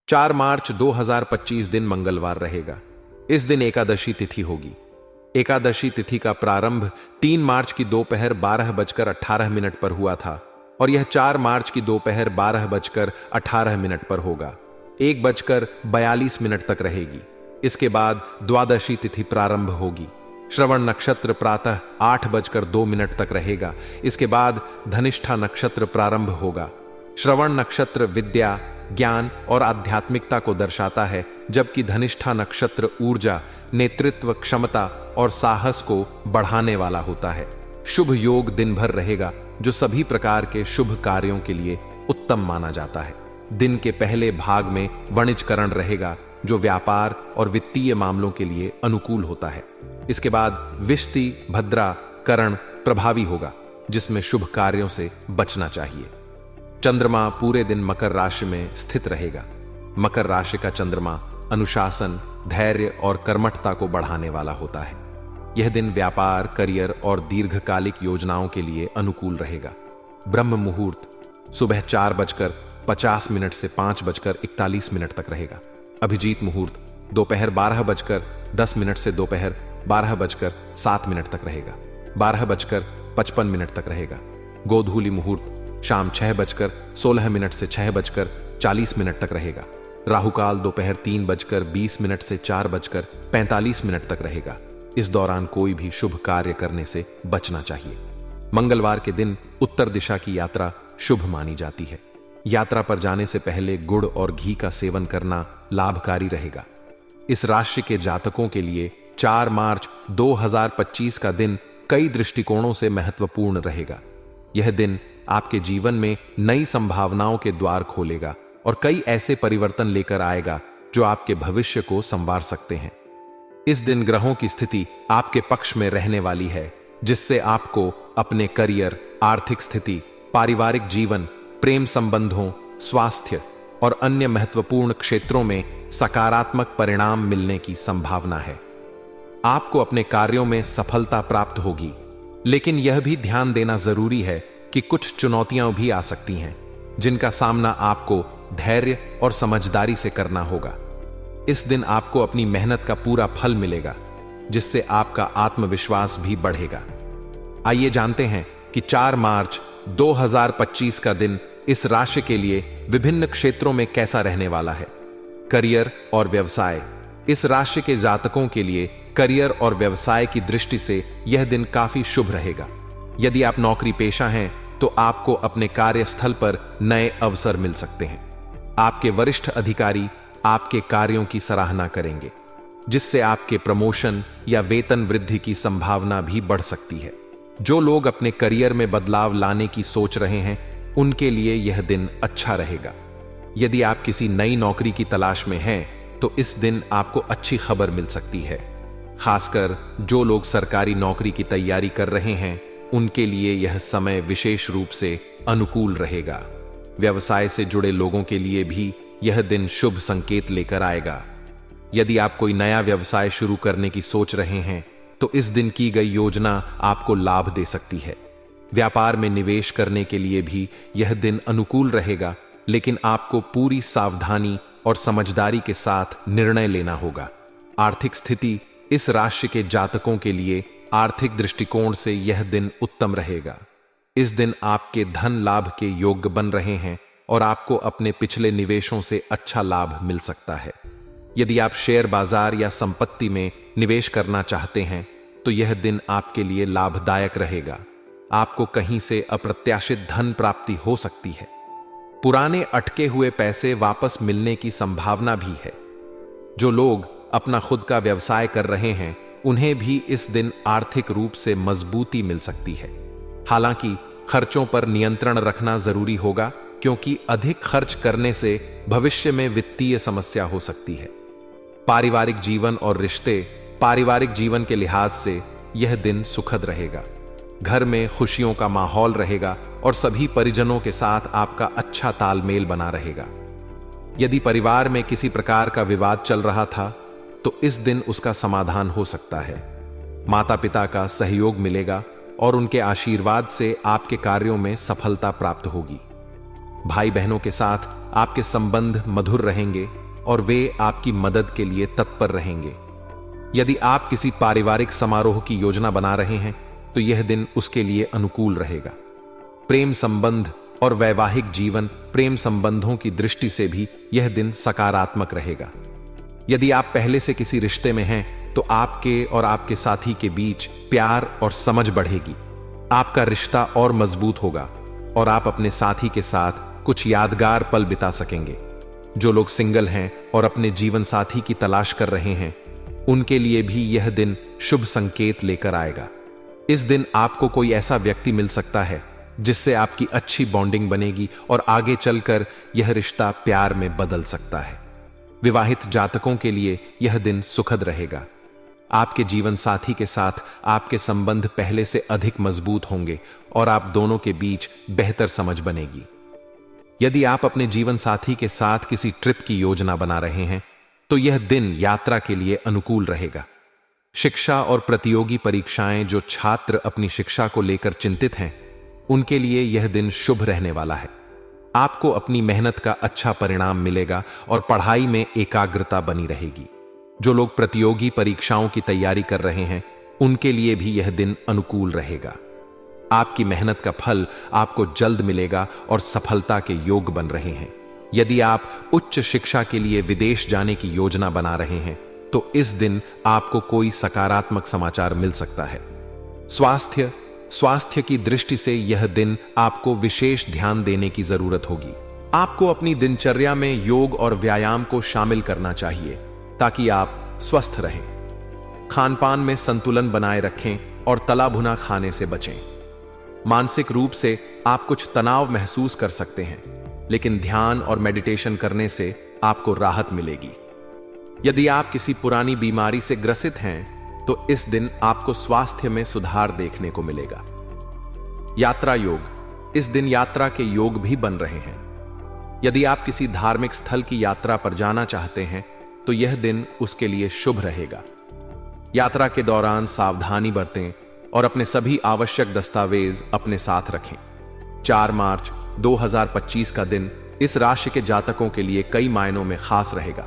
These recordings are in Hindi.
4 मार्च 2025 दिन मंगलवार रहेगा। इस दिन एकादशी तिथि होगी। एकादशी तिथि का प्रारंभ 3 मार्च की दोपहर 12:18 पर हुआ था और यह 4 मार्च की दोपहर 12:18 पर होगा। 1:42 तक रहेगी। इसके बाद द्वादशी तिथि प्रारंभ होगी। श्रवण नक्षत्र प्रातः 8:02 तक रहेगा। इसके बाद धनिष्ठा नक्षत्र प्रारंभ होगा। श्रवण नक्षत्र विद्या, ज्ञान और आध्यात्मिकता को दर्शाता है, जबकि धनिष्ठा नक्षत्र ऊर्जा, नेतृत्व क्षमता और साहस को बढ़ाने वाला होता है। शुभ योग दिन भर रहेगा, जो सभी प्रकार के शुभ कार्यों के लिए उत्तम माना जाता है। दिन के पहले भाग में वाणिज्यकरण रहेगा, जो व्यापार और वित्तीय मामलों के लिए अनुकूल होता है। इसके बाद विष्टि भद्रा करण प्रभावी होगा, जिसमें शुभ कार्यों से बचना चाहिए। चंद्रमा पूरे दिन मकर राशि में स्थित रहेगा। मकर राशि का चंद्रमा अनुशासन, धैर्य और कर्मठता को बढ़ाने वाला होता है। यह दिन व्यापार, करियर और दीर्घकालिक योजनाओं के लिए अनुकूल रहेगा। ब्रह्म मुहूर्त सुबह 4:50 से 5:41 तक रहेगा। अभिजीत मुहूर्त दोपहर 12:10 से दोपहर 12:07 तक रहेगा। 12:55 तक रहेगा। गोधूली मुहूर्त शाम 6:16 से 6:40 तक रहेगा। राहुकाल दोपहर 3:20 से 4:45 तक रहेगा। इस दौरान कोई भी शुभ कार्य करने से बचना चाहिए। मंगलवार के दिन उत्तर दिशा की यात्रा शुभ मानी जाती है। यात्रा पर जाने से पहले गुड़ और घी का सेवन करना लाभकारी रहेगा। इस राशि के जातकों के लिए 4 मार्च 2025 का दिन कई दृष्टिकोणों से महत्वपूर्ण रहेगा। यह दिन आपके जीवन में नई संभावनाओं के द्वार खोलेगा और कई ऐसे परिवर्तन लेकर आएगा जो आपके भविष्य को संवार सकते हैं। इस दिन ग्रहों की स्थिति आपके पक्ष में रहने वाली है, जिससे आपको अपने करियर, आर्थिक स्थिति, पारिवारिक जीवन, प्रेम संबंधों, स्वास्थ्य और अन्य महत्वपूर्ण क्षेत्रों में सकारात्मक परिणाम मिलने की संभावना है। आपको अपने कार्यों में सफलता प्राप्त होगी, लेकिन यह भी ध्यान देना जरूरी है कि कुछ चुनौतियां भी आ सकती हैं, जिनका सामना आपको धैर्य और समझदारी से करना होगा। इस दिन आपको अपनी मेहनत का पूरा फल मिलेगा, जिससे आपका आत्मविश्वास भी बढ़ेगा। आइए जानते हैं कि 4 मार्च 2025 का दिन इस राशि के लिए विभिन्न क्षेत्रों में कैसा रहने वाला है। करियर और व्यवसाय। इस राशि के जातकों के लिए करियर और व्यवसाय की दृष्टि से यह दिन काफी शुभ रहेगा। यदि आप नौकरी पेशा हैं तो आपको अपने कार्यस्थल पर नए अवसर मिल सकते हैं। आपके वरिष्ठ अधिकारी आपके कार्यों की सराहना करेंगे, जिससे आपके प्रमोशन या वेतन वृद्धि की संभावना भी बढ़ सकती है। जो लोग अपने करियर में बदलाव लाने की सोच रहे हैं, उनके लिए यह दिन अच्छा रहेगा। यदि आप किसी नई नौकरी की तलाश में हैं, तो इस दिन आपको अच्छी खबर मिल सकती है। खासकर जो लोग सरकारी नौकरी की तैयारी कर रहे हैं, उनके लिए यह समय विशेष रूप से अनुकूल रहेगा। व्यवसाय से जुड़े लोगों के लिए भी यह दिन शुभ संकेत लेकर आएगा। यदि आप कोई नया व्यवसाय शुरू करने की सोच रहे हैं, तो इस दिन की गई योजना आपको लाभ दे सकती है। व्यापार में निवेश करने के लिए भी यह दिन अनुकूल रहेगा, लेकिन आपको पूरी सावधानी और समझदारी के साथ निर्णय लेना होगा। आर्थिक स्थिति। इस राशि के जातकों के लिए आर्थिक दृष्टिकोण से यह दिन उत्तम रहेगा। इस दिन आपके धन लाभ के योग्य बन रहे हैं और आपको अपने पिछले निवेशों से अच्छा लाभ मिल सकता है। यदि आप शेयर बाजार या संपत्ति में निवेश करना चाहते हैं, तो यह दिन आपके लिए लाभदायक रहेगा। आपको कहीं से अप्रत्याशित धन प्राप्ति हो सकती है। पुराने अटके हुए पैसे वापस मिलने की संभावना भी है। जो लोग अपना खुद का व्यवसाय कर रहे हैं, उन्हें भी इस दिन आर्थिक रूप से मजबूती मिल सकती है। हालांकि खर्चों पर नियंत्रण रखना जरूरी होगा, क्योंकि अधिक खर्च करने से भविष्य में वित्तीय समस्या हो सकती है। पारिवारिक जीवन और रिश्ते। पारिवारिक जीवन के लिहाज से यह दिन सुखद रहेगा। घर में खुशियों का माहौल रहेगा और सभी परिजनों के साथ आपका अच्छा तालमेल बना रहेगा। यदि परिवार में किसी प्रकार का विवाद चल रहा था, तो इस दिन उसका समाधान हो सकता है। माता पिता का सहयोग मिलेगा और उनके आशीर्वाद से आपके कार्यों में सफलता प्राप्त होगी। भाई बहनों के साथ आपके संबंध मधुर रहेंगे और वे आपकी मदद के लिए तत्पर रहेंगे। यदि आप किसी पारिवारिक समारोह की योजना बना रहे हैं तो यह दिन उसके लिए अनुकूल रहेगा। प्रेम संबंध और वैवाहिक जीवन, प्रेम संबंधों की दृष्टि से भी यह दिन सकारात्मक रहेगा। यदि आप पहले से किसी रिश्ते में हैं तो आपके और आपके साथी के बीच प्यार और समझ बढ़ेगी। आपका रिश्ता और मजबूत होगा और आप अपने साथी के साथ कुछ यादगार पल बिता सकेंगे। जो लोग सिंगल हैं और अपने जीवन साथी की तलाश कर रहे हैं, उनके लिए भी यह दिन शुभ संकेत लेकर आएगा। इस दिन आपको कोई ऐसा व्यक्ति मिल सकता है जिससे आपकी अच्छी बॉन्डिंग बनेगी और आगे चलकर यह रिश्ता प्यार में बदल सकता है। विवाहित जातकों के लिए यह दिन सुखद रहेगा। आपके जीवन साथी के साथ आपके संबंध पहले से अधिक मजबूत होंगे और आप दोनों के बीच बेहतर समझ बनेगी। यदि आप अपने जीवन साथी के साथ किसी ट्रिप की योजना बना रहे हैं तो यह दिन यात्रा के लिए अनुकूल रहेगा। शिक्षा और प्रतियोगी परीक्षाएं, जो छात्र अपनी शिक्षा को लेकर चिंतित हैं, उनके लिए यह दिन शुभ रहने वाला है। आपको अपनी मेहनत का अच्छा परिणाम मिलेगा और पढ़ाई में एकाग्रता बनी रहेगी। जो लोग प्रतियोगी परीक्षाओं की तैयारी कर रहे हैं, उनके लिए भी यह दिन अनुकूल रहेगा। आपकी मेहनत का फल आपको जल्द मिलेगा और सफलता के योग बन रहे हैं। यदि आप उच्च शिक्षा के लिए विदेश जाने की योजना बना रहे हैं तो इस दिन आपको कोई सकारात्मक समाचार मिल सकता है। स्वास्थ्य की दृष्टि से यह दिन आपको विशेष ध्यान देने की जरूरत होगी। आपको अपनी दिनचर्या में योग और व्यायाम को शामिल करना चाहिए ताकि आप स्वस्थ रहें। खानपान में संतुलन बनाए रखें और तला भुना खाने से बचें। मानसिक रूप से आप कुछ तनाव महसूस कर सकते हैं, लेकिन ध्यान और मेडिटेशन करने से आपको राहत मिलेगी। यदि आप किसी पुरानी बीमारी से ग्रसित हैं तो इस दिन आपको स्वास्थ्य में सुधार देखने को मिलेगा। यात्रा योग, इस दिन यात्रा के योग भी बन रहे हैं। यदि आप किसी धार्मिक स्थल की यात्रा पर जाना चाहते हैं तो यह दिन उसके लिए शुभ रहेगा। यात्रा के दौरान सावधानी बरतें और अपने सभी आवश्यक दस्तावेज अपने साथ रखें। 4 मार्च 2025 का दिन इस राशि के जातकों के लिए कई मायनों में खास रहेगा।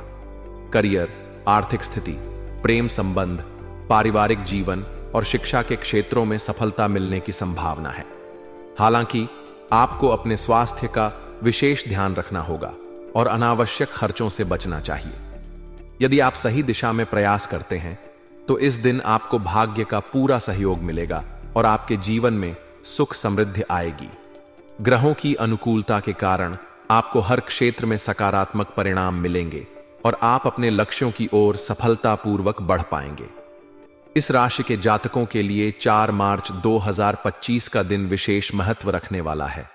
करियर, आर्थिक स्थिति, प्रेम संबंध, पारिवारिक जीवन और शिक्षा के क्षेत्रों में सफलता मिलने की संभावना है। हालांकि आपको अपने स्वास्थ्य का विशेष ध्यान रखना होगा और अनावश्यक खर्चों से बचना चाहिए। यदि आप सही दिशा में प्रयास करते हैं तो इस दिन आपको भाग्य का पूरा सहयोग मिलेगा और आपके जीवन में सुख समृद्धि आएगी। ग्रहों की अनुकूलता के कारण आपको हर क्षेत्र में सकारात्मक परिणाम मिलेंगे और आप अपने लक्ष्यों की ओर सफलतापूर्वक बढ़ पाएंगे। इस राशि के जातकों के लिए 4 मार्च 2025 का दिन विशेष महत्व रखने वाला है।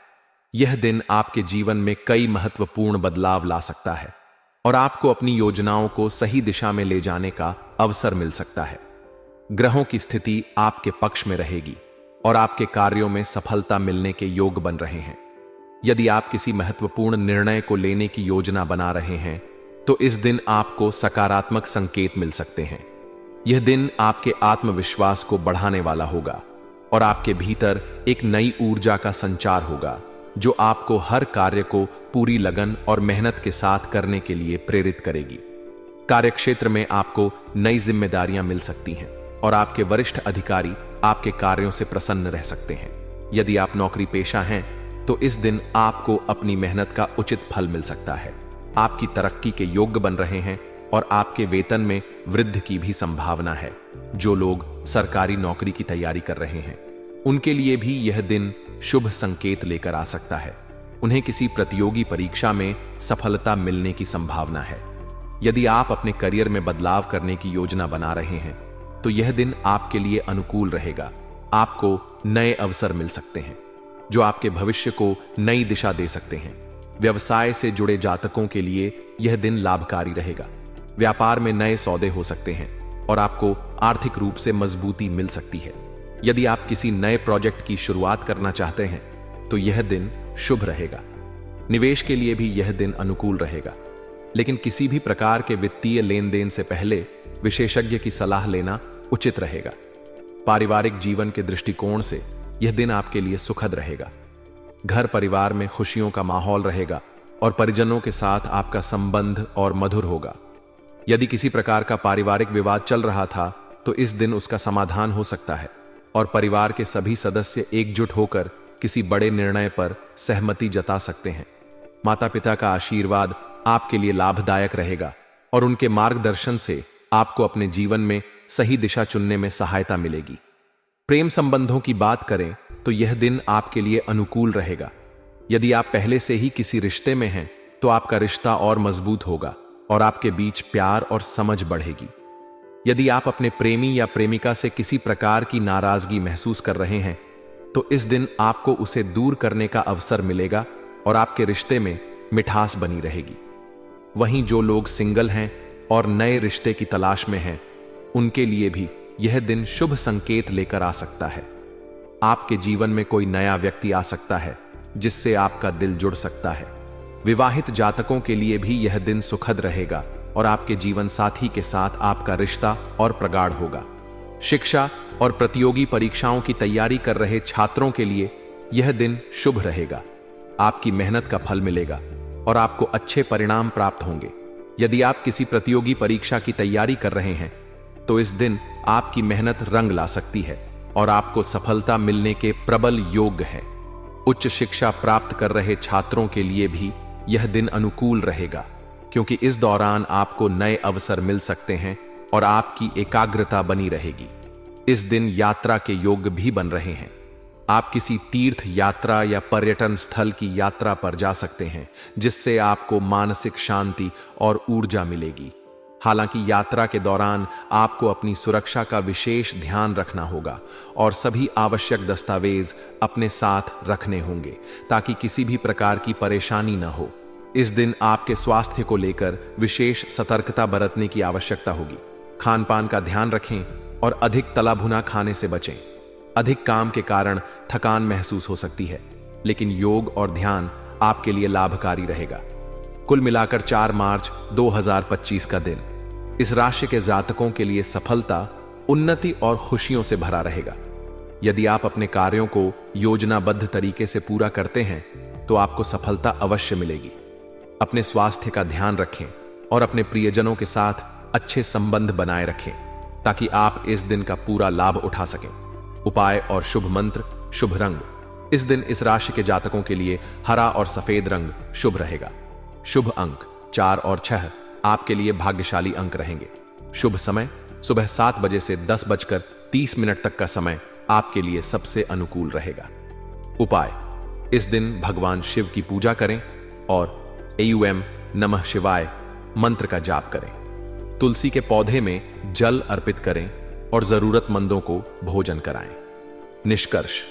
यह दिन आपके जीवन में कई महत्वपूर्ण बदलाव ला सकता है और आपको अपनी योजनाओं को सही दिशा में ले जाने का अवसर मिल सकता है। ग्रहों की स्थिति आपके पक्ष में रहेगी और आपके कार्यों में सफलता मिलने के योग बन रहे हैं। यदि आप किसी महत्वपूर्ण निर्णय को लेने की योजना बना रहे हैं तो इस दिन आपको सकारात्मक संकेत मिल सकते हैं। यह दिन आपके आत्मविश्वास को बढ़ाने वाला होगा और आपके भीतर एक नई ऊर्जा का संचार होगा जो आपको हर कार्य को पूरी लगन और मेहनत के साथ करने के लिए प्रेरित करेगी। कार्यक्षेत्र में आपको नई जिम्मेदारियां मिल सकती हैं और आपके वरिष्ठ अधिकारी आपके कार्यों से प्रसन्न रह सकते हैं। यदि आप नौकरी पेशा हैं तो इस दिन आपको अपनी मेहनत का उचित फल मिल सकता है। आपकी तरक्की के योग्य बन रहे हैं और आपके वेतन में वृद्धि की भी संभावना है। जो लोग सरकारी नौकरी की तैयारी कर रहे हैं उनके लिए भी यह दिन शुभ संकेत लेकर आ सकता है। उन्हें किसी प्रतियोगी परीक्षा में सफलता मिलने की संभावना है। यदि आप अपने करियर में बदलाव करने की योजना बना रहे हैं तो यह दिन आपके लिए अनुकूल रहेगा। आपको नए अवसर मिल सकते हैं जो आपके भविष्य को नई दिशा दे सकते हैं। व्यवसाय से जुड़े जातकों के लिए यह दिन लाभकारी रहेगा। व्यापार में नए सौदे हो सकते हैं और आपको आर्थिक रूप से मजबूती मिल सकती है। यदि आप किसी नए प्रोजेक्ट की शुरुआत करना चाहते हैं तो यह दिन शुभ रहेगा। निवेश के लिए भी यह दिन अनुकूल रहेगा, लेकिन किसी भी प्रकार के वित्तीय लेन देन से पहले विशेषज्ञ की सलाह लेना उचित रहेगा। पारिवारिक जीवन के दृष्टिकोण से यह दिन आपके लिए सुखद रहेगा। घर परिवार में खुशियों का माहौल रहेगा और परिजनों के साथ आपका संबंध और मधुर होगा। यदि किसी प्रकार का पारिवारिक विवाद चल रहा था तो इस दिन उसका समाधान हो सकता है और परिवार के सभी सदस्य एकजुट होकर किसी बड़े निर्णय पर सहमति जता सकते हैं। माता पिता का आशीर्वाद आपके लिए लाभदायक रहेगा और उनके मार्गदर्शन से आपको अपने जीवन में सही दिशा चुनने में सहायता मिलेगी। प्रेम संबंधों की बात करें तो यह दिन आपके लिए अनुकूल रहेगा। यदि आप पहले से ही किसी रिश्ते में हैं तो आपका रिश्ता और मजबूत होगा और आपके बीच प्यार और समझ बढ़ेगी। यदि आप अपने प्रेमी या प्रेमिका से किसी प्रकार की नाराजगी महसूस कर रहे हैं तो इस दिन आपको उसे दूर करने का अवसर मिलेगा और आपके रिश्ते में मिठास बनी रहेगी। वहीं जो लोग सिंगल हैं और नए रिश्ते की तलाश में हैं, उनके लिए भी यह दिन शुभ संकेत लेकर आ सकता है। आपके जीवन में कोई नया व्यक्ति आ सकता है जिससे आपका दिल जुड़ सकता है। विवाहित जातकों के लिए भी यह दिन सुखद रहेगा और आपके जीवन साथी के साथ आपका रिश्ता और प्रगाढ़ होगा। शिक्षा और प्रतियोगी परीक्षाओं की तैयारी कर रहे छात्रों के लिए यह दिन शुभ रहेगा। आपकी मेहनत का फल मिलेगा और आपको अच्छे परिणाम प्राप्त होंगे। यदि आप किसी प्रतियोगी परीक्षा की तैयारी कर रहे हैं तो इस दिन आपकी मेहनत रंग ला सकती है और आपको सफलता मिलने के प्रबल योग है। उच्च शिक्षा प्राप्त कर रहे छात्रों के लिए भी यह दिन अनुकूल रहेगा क्योंकि इस दौरान आपको नए अवसर मिल सकते हैं और आपकी एकाग्रता बनी रहेगी। इस दिन यात्रा के योग भी बन रहे हैं। आप किसी तीर्थ यात्रा या पर्यटन स्थल की यात्रा पर जा सकते हैं जिससे आपको मानसिक शांति और ऊर्जा मिलेगी। हालांकि यात्रा के दौरान आपको अपनी सुरक्षा का विशेष ध्यान रखना होगा और सभी आवश्यक दस्तावेज अपने साथ रखने होंगे ताकि किसी भी प्रकार की परेशानी न हो। इस दिन आपके स्वास्थ्य को लेकर विशेष सतर्कता बरतने की आवश्यकता होगी। खान पान का ध्यान रखें और अधिक तला भुना खाने से बचें। अधिक काम के कारण थकान महसूस हो सकती है, लेकिन योग और ध्यान आपके लिए लाभकारी रहेगा। कुल मिलाकर 4 मार्च 2025 का दिन इस राशि के जातकों के लिए सफलता, उन्नति और खुशियों से भरा रहेगा। यदि आप अपने कार्यों को योजनाबद्ध तरीके से पूरा करते हैं तो आपको सफलता अवश्य मिलेगी। अपने स्वास्थ्य का ध्यान रखें और अपने प्रियजनों के साथ अच्छे संबंध बनाए रखें ताकि आप इस दिन का पूरा लाभ उठा सकें। उपाय और शुभ मंत्र, शुभ रंग। इस दिन इस राशि के जातकों के लिए हरा और सफेद रंग शुभ रहेगा। शुभ अंक 4 और 6 आपके लिए भाग्यशाली अंक रहेंगे। शुभ समय सुबह 7 बजे से 10:30 तक का समय आपके लिए सबसे अनुकूल रहेगा। उपाय, इस दिन भगवान शिव की पूजा करें और AUM नमः शिवाय मंत्र का जाप करें। तुलसी के पौधे में जल अर्पित करें और जरूरतमंदों को भोजन कराएं। निष्कर्ष,